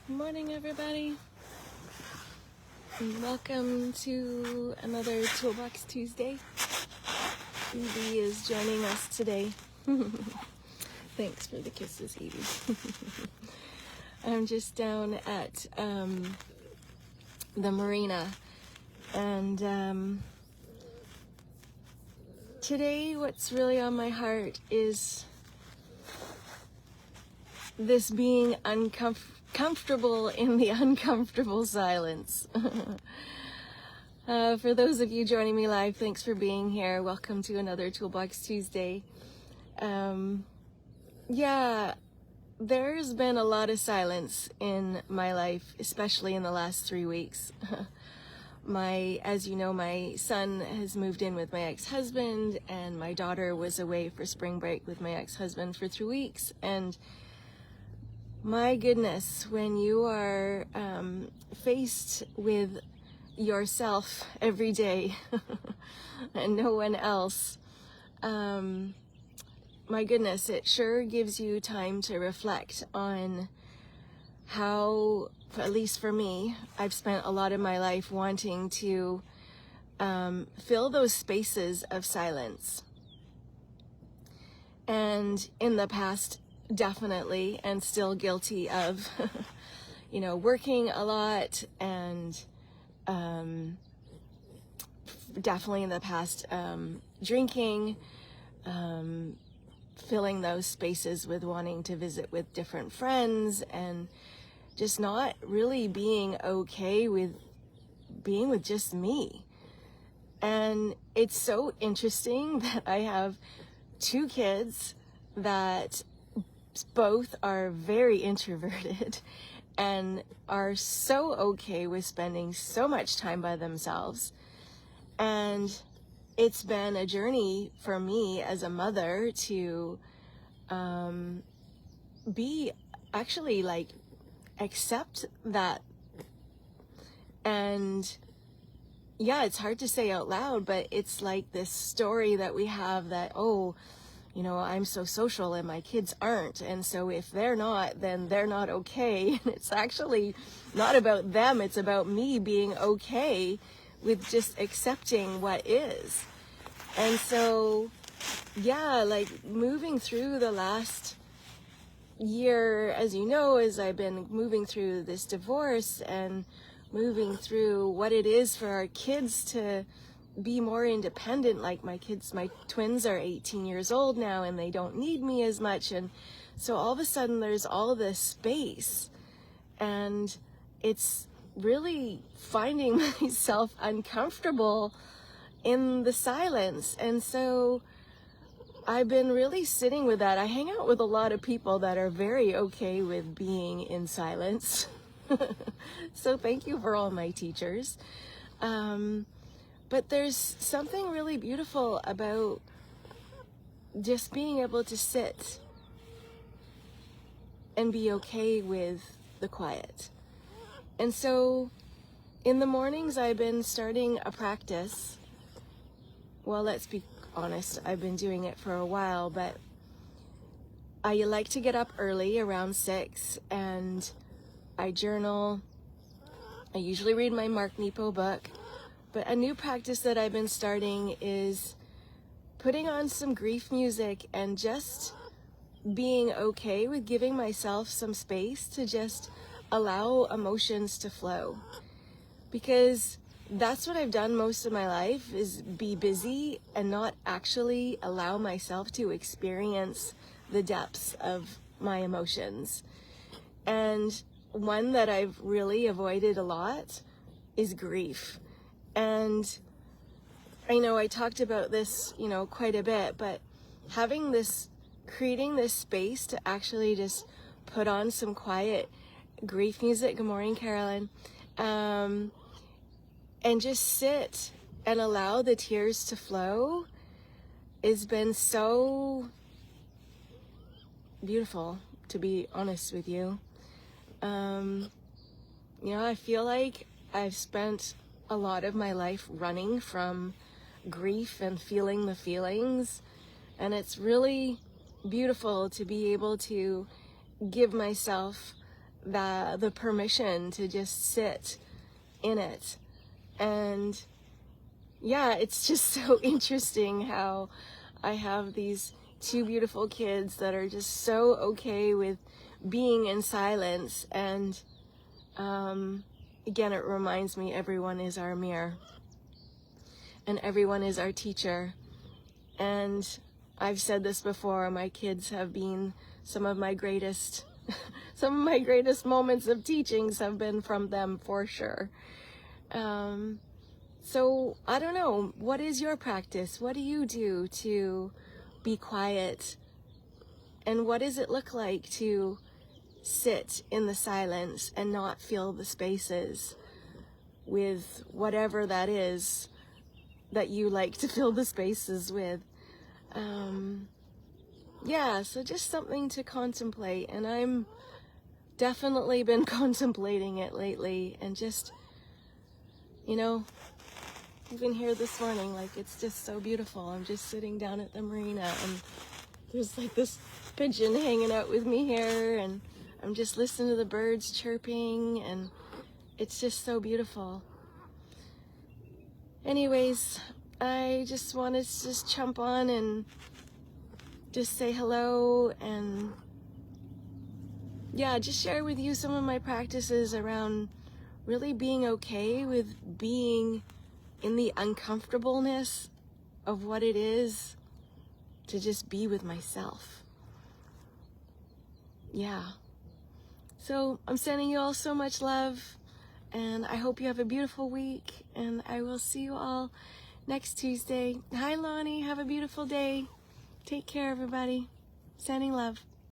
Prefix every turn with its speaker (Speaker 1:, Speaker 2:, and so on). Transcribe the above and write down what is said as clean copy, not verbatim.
Speaker 1: Good morning, everybody, and welcome to another Toolbox Tuesday. Evie is joining us today. Thanks for the kisses, Evie. I'm just down at the marina, and today what's really on my heart is this being comfortable in the uncomfortable silence. For those of you joining me live, thanks for being here. Welcome to another Toolbox Tuesday. Yeah, there's been a lot of silence in my life, especially in the last 3 weeks. As you know, my son has moved in with my ex-husband, and my daughter was away for spring break with my ex-husband for 3 weeks. And my goodness, when you are faced with yourself every day and no one else, my goodness, it sure gives you time to reflect on how, at least for me, I've spent a lot of my life wanting to fill those spaces of silence. And in the past, definitely, and still guilty of, working a lot, and definitely in the past, drinking, filling those spaces with wanting to visit with different friends, and just not really being okay with being with just me. And it's so interesting that I have 2 kids that both are very introverted and are so okay with spending so much time by themselves. And it's been a journey for me as a mother to accept that. And yeah, it's hard to say out loud, but it's like this story that we have that, I'm so social and my kids aren't, and so if they're not, then they're not okay. And it's actually not about them, it's about me being okay with just accepting what is. And so, yeah, moving through the last year, as you know, as I've been moving through this divorce and moving through what it is for our kids to be more independent. Like my twins are 18 years old now, and they don't need me as much. And so all of a sudden there's all this space, and it's really finding myself uncomfortable in the silence. And so I've been really sitting with that. I hang out with a lot of people that are very okay with being in silence. So thank you for all my teachers. But there's something really beautiful about just being able to sit and be okay with the quiet. And so in the mornings, I've been starting a practice. Well, let's be honest, I've been doing it for a while, but I like to get up early around 6, and I journal. I usually read my Mark Nepo book. But a new practice that I've been starting is putting on some grief music and just being okay with giving myself some space to just allow emotions to flow. Because that's what I've done most of my life, is be busy and not actually allow myself to experience the depths of my emotions. And one that I've really avoided a lot is grief. And I know I talked about this, quite a bit, but creating this space to actually just put on some quiet grief music. Good morning, Carolyn. And just sit and allow the tears to flow has been so beautiful, to be honest with you. I feel like I've spent a lot of my life running from grief and feeling the feelings, and it's really beautiful to be able to give myself the permission to just sit in it. And yeah, it's just so interesting how I have these two beautiful kids that are just so okay with being in silence. And again, it reminds me everyone is our mirror and everyone is our teacher. And I've said this before, my kids have been some of my greatest moments of teachings have been from them, for sure. So I don't know, what is your practice? What do you do to be quiet? And what does it look like to sit in the silence and not fill the spaces with whatever that is that you like to fill the spaces with? Yeah, so just something to contemplate. And I'm definitely been contemplating it lately, and just, you know, even here this morning, like, it's just so beautiful. I'm just sitting down at the marina, and there's like this pigeon hanging out with me here, and I'm just listening to the birds chirping, and it's just so beautiful. Anyways, I just wanted to just jump on and just say hello, and yeah, just share with you some of my practices around really being okay with being in the uncomfortableness of what it is to just be with myself. Yeah. So I'm sending you all so much love, and I hope you have a beautiful week, and I will see you all next Tuesday. Hi, Lonnie. Have a beautiful day. Take care, everybody. Sending love.